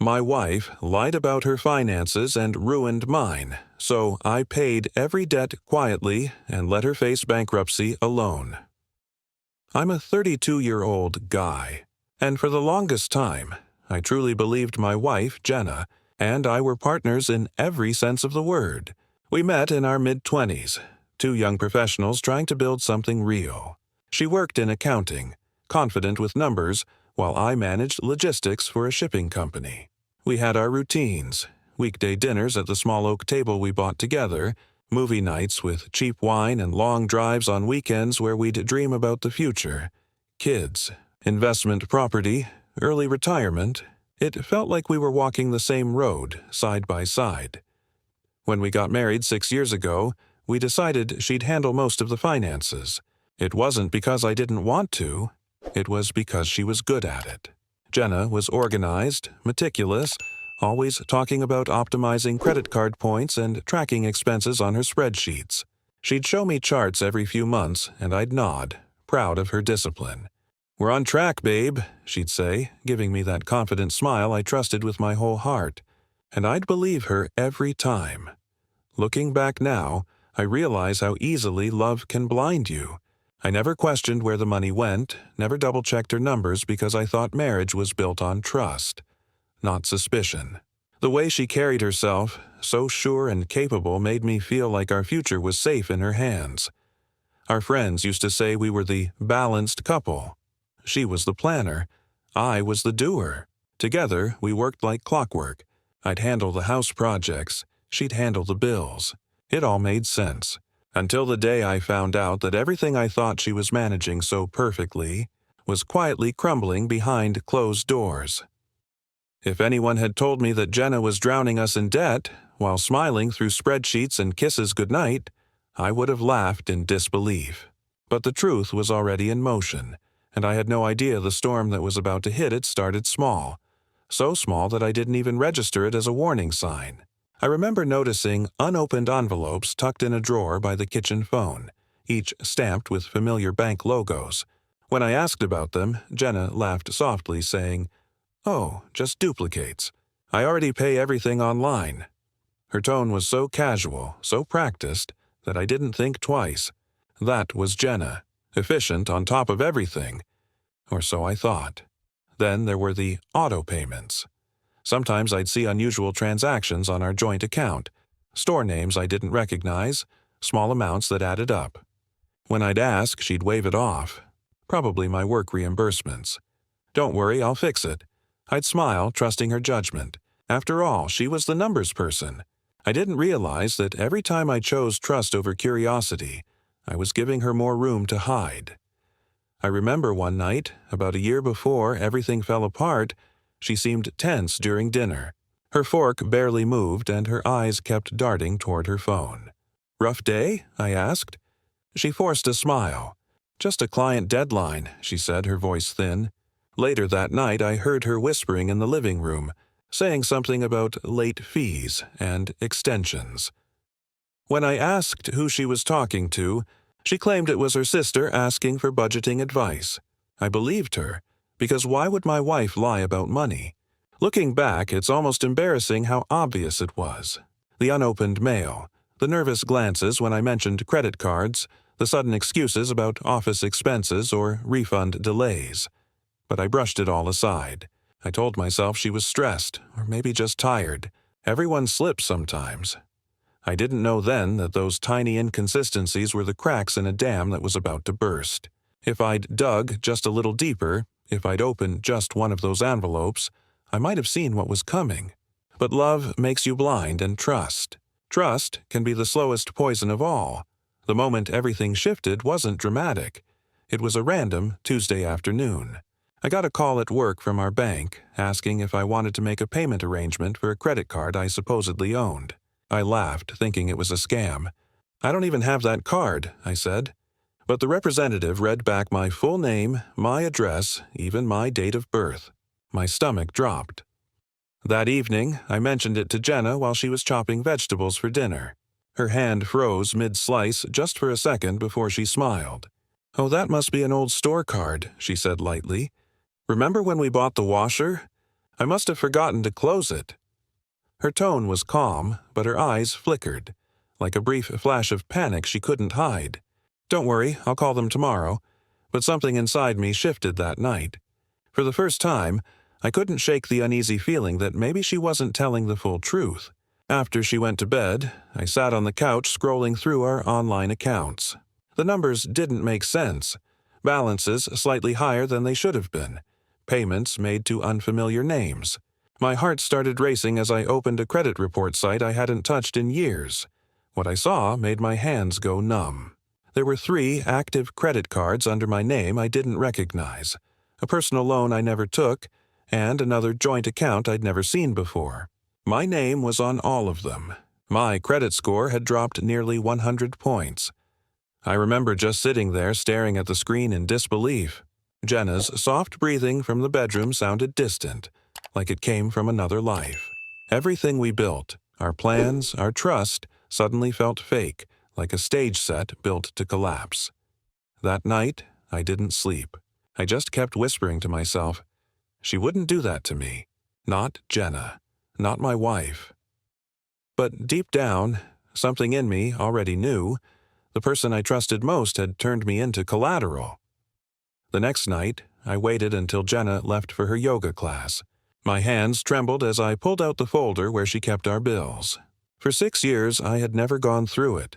My wife lied about her finances and ruined mine, so I paid every debt quietly and let her face bankruptcy alone. I'm a 32-year-old guy, and for the longest time, I truly believed my wife, Jenna, and I were partners in every sense of the word. We met in our mid-20s, two young professionals trying to build something real. She worked in accounting, confident with numbers, while I managed logistics for a shipping company. We had our routines, weekday dinners at the small oak table we bought together, movie nights with cheap wine and long drives on weekends where we'd dream about the future. Kids, investment property, early retirement. It felt like we were walking the same road, side by side. When we got married 6 years ago, we decided she'd handle most of the finances. It wasn't because I didn't want to, it was because she was good at it. Jenna was organized, meticulous, always talking about optimizing credit card points and tracking expenses on her spreadsheets. She'd show me charts every few months, and I'd nod, proud of her discipline. "We're on track, babe," she'd say, giving me that confident smile I trusted with my whole heart. And I'd believe her every time. Looking back now, I realize how easily love can blind you. I never questioned where the money went, never double-checked her numbers because I thought marriage was built on trust, not suspicion. The way she carried herself, so sure and capable, made me feel like our future was safe in her hands. Our friends used to say we were the balanced couple. She was the planner. I was the doer. Together, we worked like clockwork. I'd handle the house projects. She'd handle the bills. It all made sense. Until the day I found out that everything I thought she was managing so perfectly was quietly crumbling behind closed doors. If anyone had told me that Jenna was drowning us in debt while smiling through spreadsheets and kisses goodnight, I would have laughed in disbelief. But the truth was already in motion, and I had no idea the storm that was about to hit it started small, so small that I didn't even register it as a warning sign. I remember noticing unopened envelopes tucked in a drawer by the kitchen phone, each stamped with familiar bank logos. When I asked about them, Jenna laughed softly, saying, "Oh, just duplicates. I already pay everything online." Her tone was so casual, so practiced, that I didn't think twice. That was Jenna, efficient on top of everything. Or so I thought. Then there were the auto payments. Sometimes I'd see unusual transactions on our joint account, store names I didn't recognize, small amounts that added up. When I'd ask, she'd wave it off. Probably my work reimbursements. "Don't worry, I'll fix it." I'd smile, trusting her judgment. After all, she was the numbers person. I didn't realize that every time I chose trust over curiosity, I was giving her more room to hide. I remember one night, about a year before everything fell apart, she seemed tense during dinner. Her fork barely moved and her eyes kept darting toward her phone. "Rough day?" I asked. She forced a smile. "Just a client deadline," she said, her voice thin. Later that night I heard her whispering in the living room, saying something about late fees and extensions. When I asked who she was talking to, she claimed it was her sister asking for budgeting advice. I believed her, because why would my wife lie about money? Looking back, it's almost embarrassing how obvious it was. The unopened mail, the nervous glances when I mentioned credit cards, the sudden excuses about office expenses or refund delays. But I brushed it all aside. I told myself she was stressed, or maybe just tired. Everyone slips sometimes. I didn't know then that those tiny inconsistencies were the cracks in a dam that was about to burst. If I'd dug just a little deeper, if I'd opened just one of those envelopes, I might have seen what was coming. But love makes you blind, and trust. Trust can be the slowest poison of all. The moment everything shifted wasn't dramatic. It was a random Tuesday afternoon. I got a call at work from our bank, asking if I wanted to make a payment arrangement for a credit card I supposedly owned. I laughed, thinking it was a scam. "I don't even have that card," I said. But the representative read back my full name, my address, even my date of birth. My stomach dropped. That evening, I mentioned it to Jenna while she was chopping vegetables for dinner. Her hand froze mid-slice just for a second before she smiled. "Oh, that must be an old store card," she said lightly. "Remember when we bought the washer? I must have forgotten to close it." Her tone was calm, but her eyes flickered, like a brief flash of panic she couldn't hide. "Don't worry, I'll call them tomorrow." But something inside me shifted that night. For the first time, I couldn't shake the uneasy feeling that maybe she wasn't telling the full truth. After she went to bed, I sat on the couch scrolling through our online accounts. The numbers didn't make sense. Balances slightly higher than they should have been. Payments made to unfamiliar names. My heart started racing as I opened a credit report site I hadn't touched in years. What I saw made my hands go numb. There were 3 active credit cards under my name I didn't recognize, a personal loan I never took, and another joint account I'd never seen before. My name was on all of them. My credit score had dropped nearly 100 points. I remember just sitting there staring at the screen in disbelief. Jenna's soft breathing from the bedroom sounded distant, like it came from another life. Everything we built, our plans, our trust, suddenly felt fake, like a stage set built to collapse. That night, I didn't sleep. I just kept whispering to myself, she wouldn't do that to me. Not Jenna. Not my wife. But deep down, something in me already knew the person I trusted most had turned me into collateral. The next night, I waited until Jenna left for her yoga class. My hands trembled as I pulled out the folder where she kept our bills. For 6 years, I had never gone through it.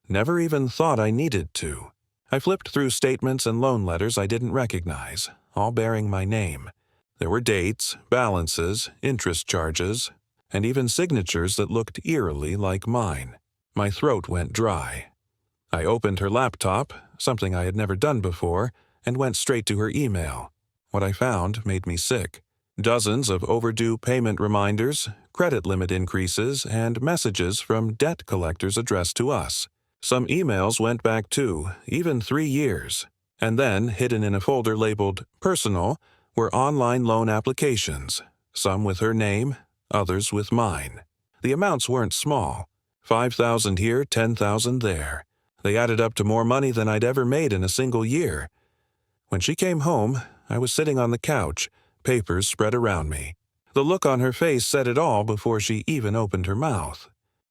Never even thought I needed to. I flipped through statements and loan letters I didn't recognize, all bearing my name. There were dates, balances, interest charges, and even signatures that looked eerily like mine. My throat went dry. I opened her laptop, something I had never done before, and went straight to her email. What I found made me sick. Dozens of overdue payment reminders, credit limit increases, and messages from debt collectors addressed to us. Some emails went back 2, even 3 years. And then, hidden in a folder labeled Personal, were online loan applications, some with her name, others with mine. The amounts weren't small. $5,000 here, $10,000 there. They added up to more money than I'd ever made in a single year. When she came home, I was sitting on the couch, papers spread around me. The look on her face said it all before she even opened her mouth.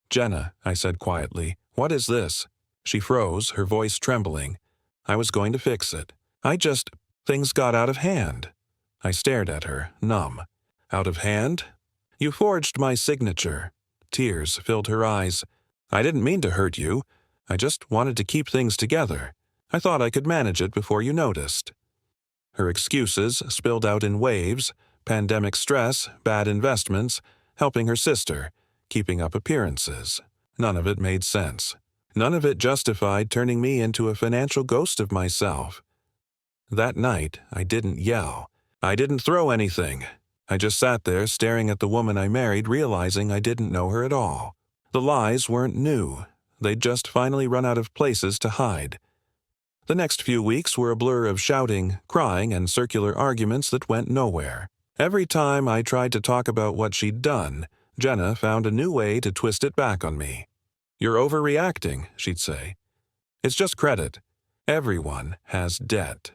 "Jenna," I said quietly, "what is this?" She froze, her voice trembling. I was going to fix it. Things got out of hand. I stared at her, numb. "Out of hand? You forged my signature." Tears filled her eyes. "I didn't mean to hurt you. I just wanted to keep things together. I thought I could manage it before you noticed." Her excuses spilled out in waves: pandemic stress, bad investments, helping her sister, keeping up appearances. None of it made sense. None of it justified turning me into a financial ghost of myself. That night, I didn't yell. I didn't throw anything. I just sat there staring at the woman I married, realizing I didn't know her at all. The lies weren't new. They'd just finally run out of places to hide. The next few weeks were a blur of shouting, crying, and circular arguments that went nowhere. Every time I tried to talk about what she'd done, Jenna found a new way to twist it back on me. "You're overreacting," she'd say. "It's just credit. Everyone has debt."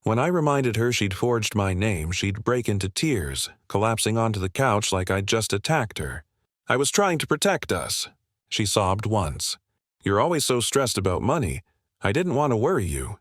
When I reminded her she'd forged my name, she'd break into tears, collapsing onto the couch like I'd just attacked her. "I was trying to protect us," she sobbed once. "You're always so stressed about money. I didn't want to worry you."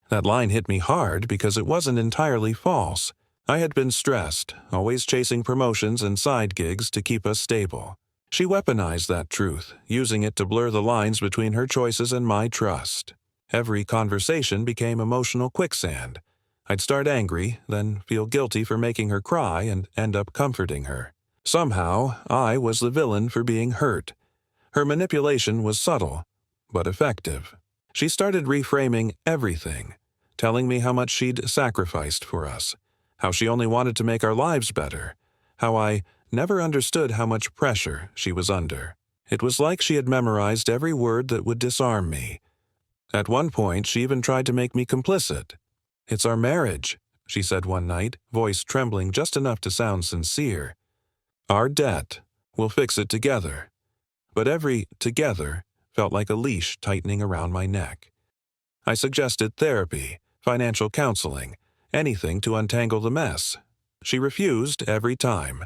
That line hit me hard because it wasn't entirely false. I had been stressed, always chasing promotions and side gigs to keep us stable. She weaponized that truth, using it to blur the lines between her choices and my trust. Every conversation became emotional quicksand. I'd start angry, then feel guilty for making her cry and end up comforting her. Somehow, I was the villain for being hurt. Her manipulation was subtle, but effective. She started reframing everything, telling me how much she'd sacrificed for us, how she only wanted to make our lives better, how I never understood how much pressure she was under. It was like she had memorized every word that would disarm me. At one point, she even tried to make me complicit. "It's our marriage," she said one night, voice trembling just enough to sound sincere. "Our debt. We'll fix it together." But every "together" felt like a leash tightening around my neck. I suggested therapy, financial counseling, anything to untangle the mess. She refused every time.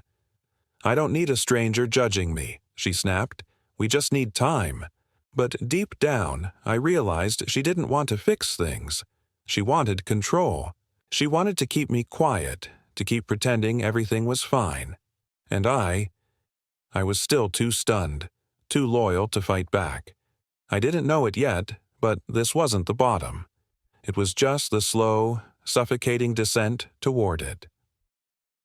"I don't need a stranger judging me," she snapped. "We just need time." But deep down, I realized she didn't want to fix things. She wanted control. She wanted to keep me quiet, to keep pretending everything was fine. And I was still too stunned, too loyal to fight back. I didn't know it yet, but this wasn't the bottom. It was just the slow, suffocating descent toward it.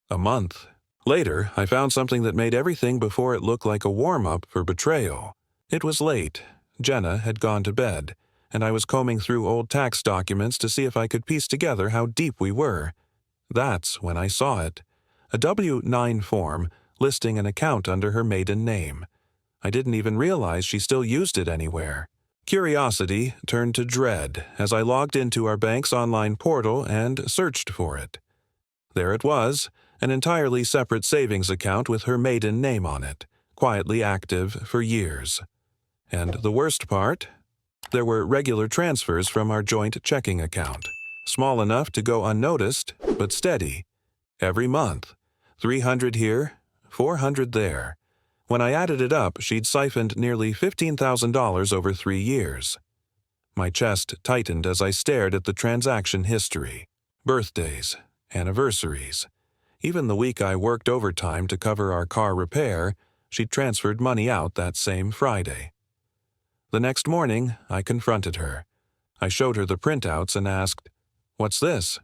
A month later, I found something that made everything before it look like a warm-up for betrayal. It was late. Jenna had gone to bed, and I was combing through old tax documents to see if I could piece together how deep we were. That's when I saw it. A W-9 form listing an account under her maiden name. I didn't even realize she still used it anywhere. Curiosity turned to dread as I logged into our bank's online portal and searched for it. There it was, an entirely separate savings account with her maiden name on it, quietly active for years. And the worst part? There were regular transfers from our joint checking account, small enough to go unnoticed, but steady. Every month, 300 here, 400 there. When I added it up, she'd siphoned nearly $15,000 over 3 years. My chest tightened as I stared at the transaction history. Birthdays, anniversaries. Even the week I worked overtime to cover our car repair, she'd transferred money out that same Friday. The next morning, I confronted her. I showed her the printouts and asked, "What's this?"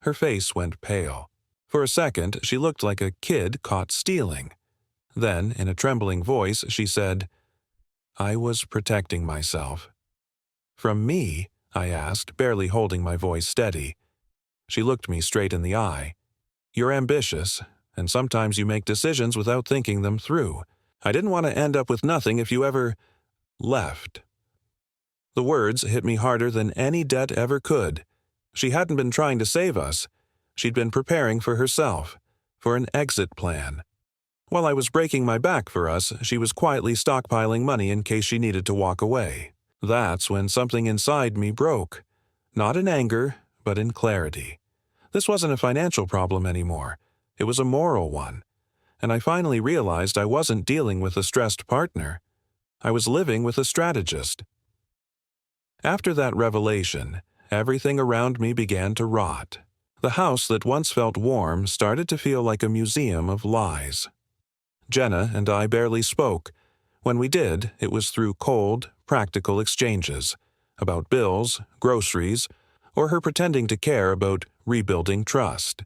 Her face went pale. For a second, she looked like a kid caught stealing. Then, in a trembling voice, she said, "I was protecting myself." "From me?" I asked, barely holding my voice steady. She looked me straight in the eye. "You're ambitious, and sometimes you make decisions without thinking them through. I didn't want to end up with nothing if you ever left." The words hit me harder than any debt ever could. She hadn't been trying to save us. She'd been preparing for herself, for an exit plan. While I was breaking my back for us, she was quietly stockpiling money in case she needed to walk away. That's when something inside me broke. Not in anger, but in clarity. This wasn't a financial problem anymore. It was a moral one. And I finally realized I wasn't dealing with a stressed partner. I was living with a strategist. After that revelation, everything around me began to rot. The house that once felt warm started to feel like a museum of lies. Jenna and I barely spoke. When we did, it was through cold, practical exchanges about bills, groceries, or her pretending to care about rebuilding trust.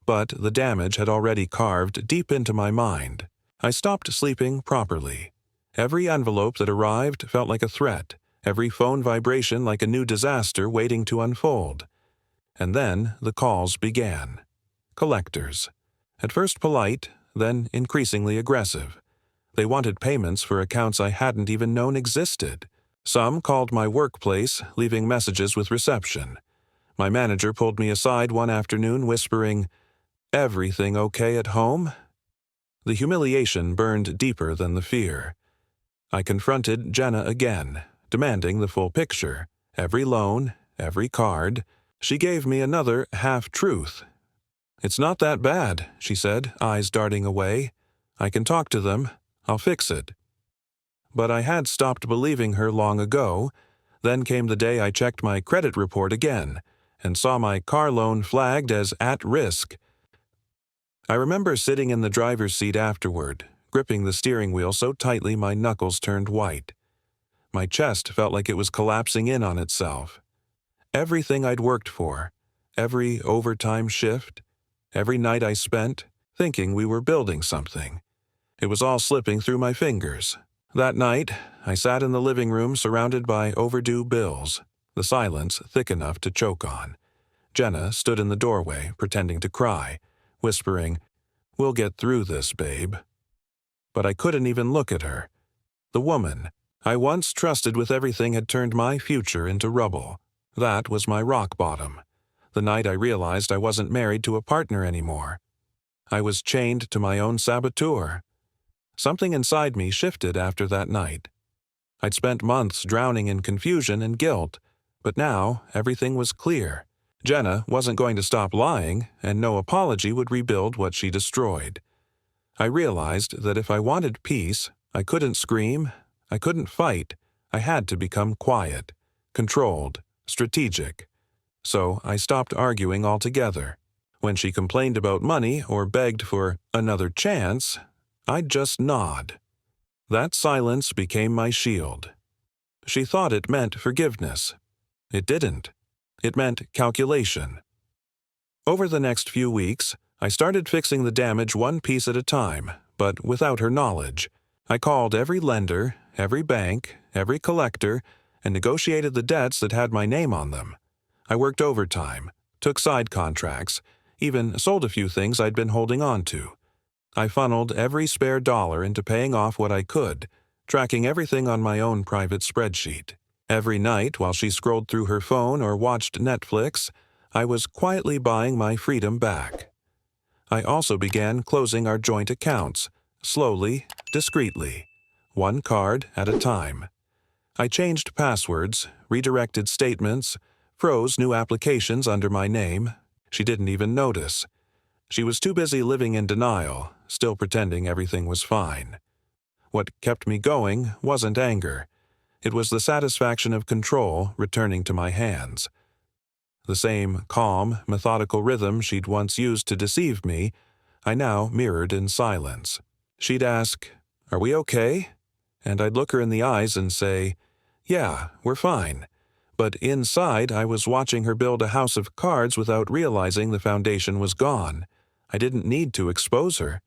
But the damage had already carved deep into my mind. I stopped sleeping properly. Every envelope that arrived felt like a threat, every phone vibration like a new disaster waiting to unfold. And then the calls began. Collectors. At first polite, then increasingly aggressive. They wanted payments for accounts I hadn't even known existed. Some called my workplace, leaving messages with reception. My manager pulled me aside one afternoon, whispering, "Everything okay at home?" The humiliation burned deeper than the fear. I confronted Jenna again, demanding the full picture, every loan, every card. She gave me another half-truth. "It's not that bad," she said, eyes darting away. "I can talk to them. I'll fix it." But I had stopped believing her long ago. Then came the day I checked my credit report again and saw my car loan flagged as at risk. I remember sitting in the driver's seat afterward, gripping the steering wheel so tightly my knuckles turned white. My chest felt like it was collapsing in on itself. Everything I'd worked for, every overtime shift, every night I spent, thinking we were building something. It was all slipping through my fingers. That night, I sat in the living room surrounded by overdue bills, the silence thick enough to choke on. Jenna stood in the doorway, pretending to cry, whispering, "We'll get through this, babe." But I couldn't even look at her. The woman I once trusted with everything had turned my future into rubble. That was my rock bottom. The night I realized I wasn't married to a partner anymore. I was chained to my own saboteur. Something inside me shifted after that night. I'd spent months drowning in confusion and guilt, but now everything was clear. Jenna wasn't going to stop lying, and no apology would rebuild what she destroyed. I realized that if I wanted peace, I couldn't scream, I couldn't fight, I had to become quiet, controlled, strategic. So I stopped arguing altogether. When she complained about money or begged for another chance, I'd just nod. That silence became my shield. She thought it meant forgiveness. It didn't. It meant calculation. Over the next few weeks, I started fixing the damage one piece at a time, but without her knowledge. I called every lender, every bank, every collector, and negotiated the debts that had my name on them. I worked overtime, took side contracts, even sold a few things I'd been holding on to. I funneled every spare dollar into paying off what I could, tracking everything on my own private spreadsheet. Every night while she scrolled through her phone or watched Netflix, I was quietly buying my freedom back. I also began closing our joint accounts, slowly, discreetly, one card at a time. I changed passwords, redirected statements, froze new applications under my name. She didn't even notice. She was too busy living in denial, still pretending everything was fine. What kept me going wasn't anger. It was the satisfaction of control returning to my hands. The same calm, methodical rhythm she'd once used to deceive me, I now mirrored in silence. She'd ask, "Are we okay?" And I'd look her in the eyes and say, "Yeah, we're fine." But inside, I was watching her build a house of cards without realizing the foundation was gone. I didn't need to expose her.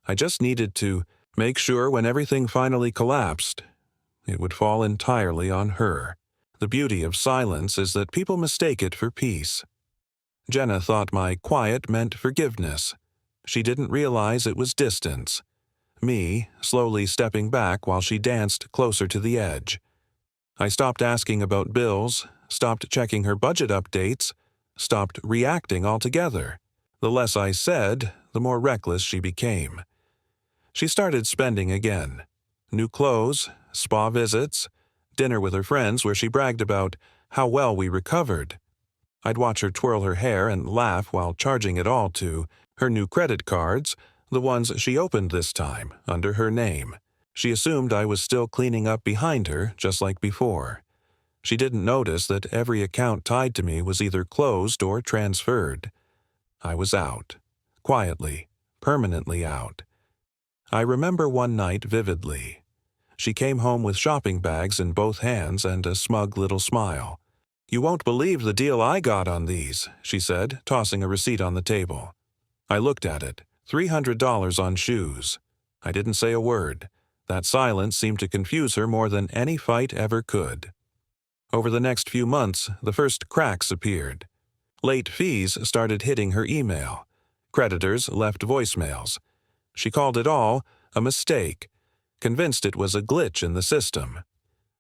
I just needed to make sure when everything finally collapsed, it would fall entirely on her. The beauty of silence is that people mistake it for peace. Jenna thought my quiet meant forgiveness. She didn't realize it was distance. Me, slowly stepping back while she danced closer to the edge. I stopped asking about bills, stopped checking her budget updates, stopped reacting altogether. The less I said, the more reckless she became. She started spending again. New clothes, spa visits, dinner with her friends where she bragged about how well we recovered. I'd watch her twirl her hair and laugh while charging it all to her new credit cards, the ones she opened this time, under her name. She assumed I was still cleaning up behind her, just like before. She didn't notice that every account tied to me was either closed or transferred. I was out. Quietly, permanently out. I remember one night vividly. She came home with shopping bags in both hands and a smug little smile. "You won't believe the deal I got on these," she said, tossing a receipt on the table. I looked at it. $300 on shoes. I didn't say a word. That silence seemed to confuse her more than any fight ever could. Over the next few months, the first cracks appeared. Late fees started hitting her email. Creditors left voicemails. She called it all a mistake, convinced it was a glitch in the system.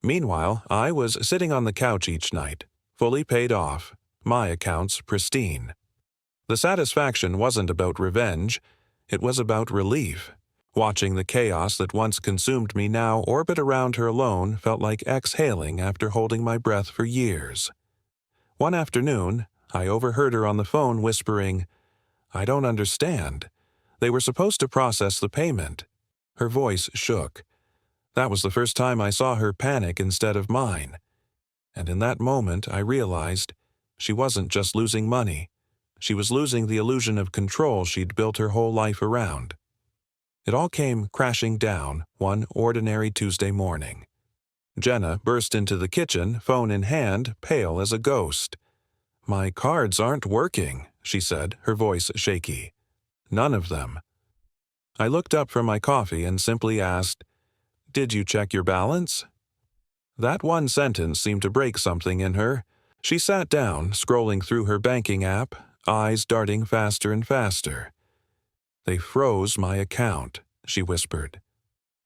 Meanwhile, I was sitting on the couch each night, fully paid off, my accounts pristine. The satisfaction wasn't about revenge, it was about relief. Watching the chaos that once consumed me now orbit around her alone felt like exhaling after holding my breath for years. One afternoon, I overheard her on the phone whispering, "I don't understand. They were supposed to process the payment." Her voice shook. That was the first time I saw her panic instead of mine. And in that moment, I realized she wasn't just losing money. She was losing the illusion of control she'd built her whole life around. It all came crashing down one ordinary Tuesday morning. Jenna burst into the kitchen, phone in hand, pale as a ghost. "My cards aren't working," she said, her voice shaky. "None of them." I looked up from my coffee and simply asked, "Did you check your balance?" That one sentence seemed to break something in her. She sat down, scrolling through her banking app, eyes darting faster and faster. "They froze my account," she whispered.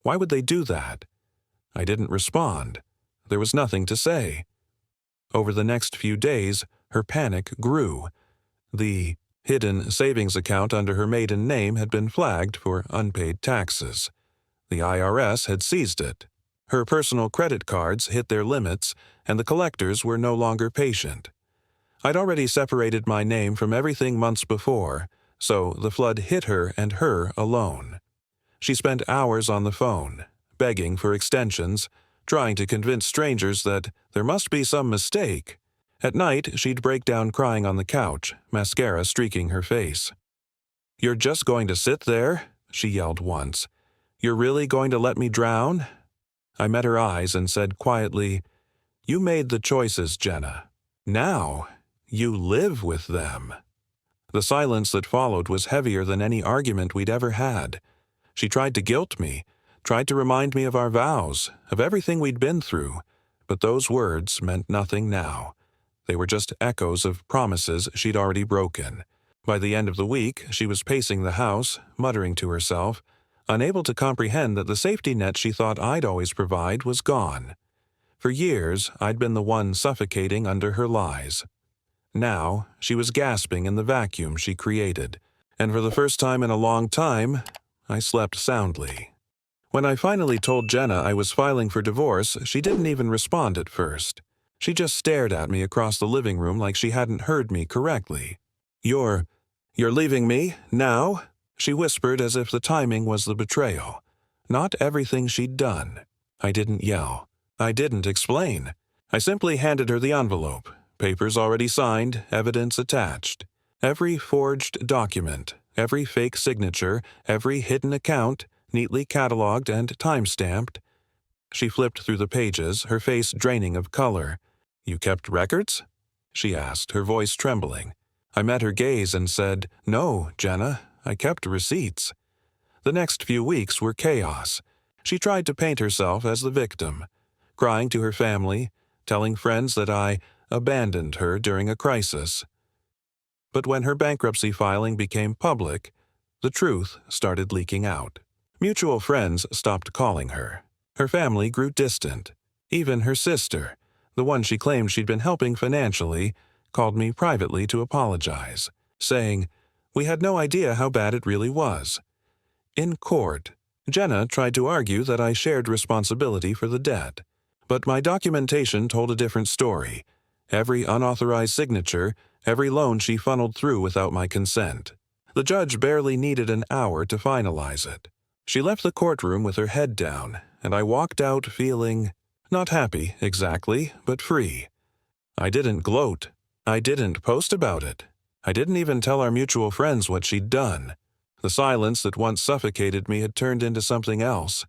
"Why would they do that?" I didn't respond. There was nothing to say. Over the next few days, her panic grew. The hidden savings account under her maiden name had been flagged for unpaid taxes. The IRS had seized it. Her personal credit cards hit their limits, and the collectors were no longer patient. I'd already separated my name from everything months before, so the flood hit her and her alone. She spent hours on the phone, begging for extensions, trying to convince strangers that there must be some mistake. At night, she'd break down crying on the couch, mascara streaking her face. "You're just going to sit there?" she yelled once. "You're really going to let me drown?" I met her eyes and said quietly, "You made the choices, Jenna. Now, you live with them." The silence that followed was heavier than any argument we'd ever had. She tried to guilt me, tried to remind me of our vows, of everything we'd been through, but those words meant nothing now. They were just echoes of promises she'd already broken. By the end of the week, she was pacing the house, muttering to herself, unable to comprehend that the safety net she thought I'd always provide was gone. For years, I'd been the one suffocating under her lies. Now, she was gasping in the vacuum she created, and for the first time in a long time, I slept soundly. When I finally told Jenna I was filing for divorce, she didn't even respond at first. She just stared at me across the living room like she hadn't heard me correctly. You're leaving me, now?" she whispered as if the timing was the betrayal, not everything she'd done. I didn't yell. I didn't explain. I simply handed her the envelope, papers already signed, evidence attached. Every forged document, every fake signature, every hidden account, neatly cataloged and time-stamped. She flipped through the pages, her face draining of color. "You kept records?" she asked, her voice trembling. I met her gaze and said, "No, Jenna, I kept receipts." The next few weeks were chaos. She tried to paint herself as the victim, crying to her family, telling friends that I abandoned her during a crisis. But when her bankruptcy filing became public, the truth started leaking out. Mutual friends stopped calling her. Her family grew distant. Even her sister, the one she claimed she'd been helping financially, called me privately to apologize, saying, "We had no idea how bad it really was." In court, Jenna tried to argue that I shared responsibility for the debt, but my documentation told a different story. Every unauthorized signature, every loan she funneled through without my consent. The judge barely needed an hour to finalize it. She left the courtroom with her head down, and I walked out feeling not happy exactly, but free. I didn't gloat. I didn't post about it. I didn't even tell our mutual friends what she'd done. The silence that once suffocated me had turned into something else.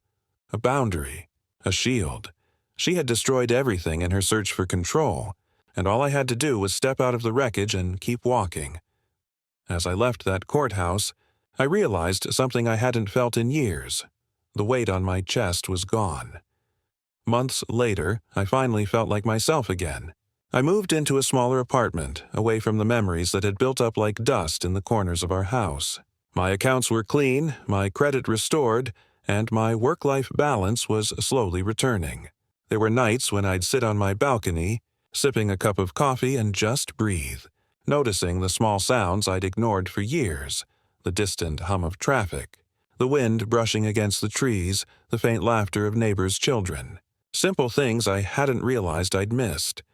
A boundary. A shield. She had destroyed everything in her search for control, and all I had to do was step out of the wreckage and keep walking. As I left that courthouse, I realized something I hadn't felt in years. The weight on my chest was gone. Months later, I finally felt like myself again. I moved into a smaller apartment, away from the memories that had built up like dust in the corners of our house. My accounts were clean, my credit restored, and my work-life balance was slowly returning. There were nights when I'd sit on my balcony, sipping a cup of coffee and just breathe, noticing the small sounds I'd ignored for years, the distant hum of traffic, the wind brushing against the trees, the faint laughter of neighbors' children. Simple things I hadn't realized I'd missed.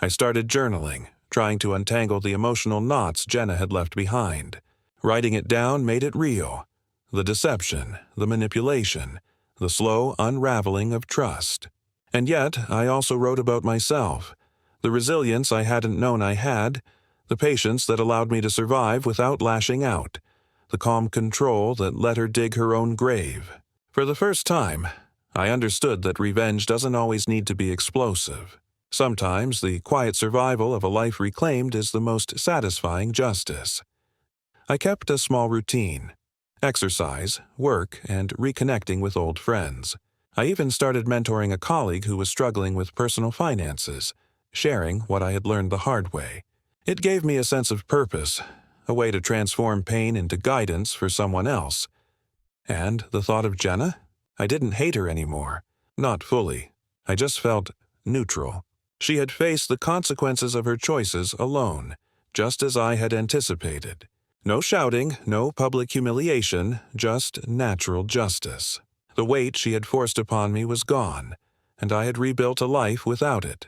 I started journaling, trying to untangle the emotional knots Jenna had left behind. Writing it down made it real. The deception, the manipulation, the slow unraveling of trust. And yet, I also wrote about myself, the resilience I hadn't known I had, the patience that allowed me to survive without lashing out, the calm control that let her dig her own grave. For the first time, I understood that revenge doesn't always need to be explosive. Sometimes the quiet survival of a life reclaimed is the most satisfying justice. I kept a small routine: exercise, work, and reconnecting with old friends. I even started mentoring a colleague who was struggling with personal finances, sharing what I had learned the hard way. It gave me a sense of purpose, a way to transform pain into guidance for someone else. And the thought of Jenna? I didn't hate her anymore. Not fully. I just felt neutral. She had faced the consequences of her choices alone, just as I had anticipated. No shouting, no public humiliation, just natural justice. The weight she had forced upon me was gone, and I had rebuilt a life without it.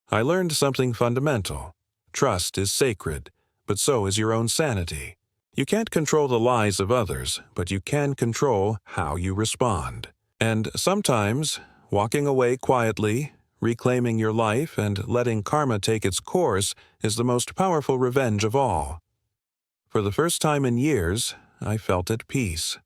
I learned something fundamental. Trust is sacred, but so is your own sanity. You can't control the lies of others, but you can control how you respond. And sometimes, walking away quietly, reclaiming your life, and letting karma take its course is the most powerful revenge of all. For the first time in years, I felt at peace.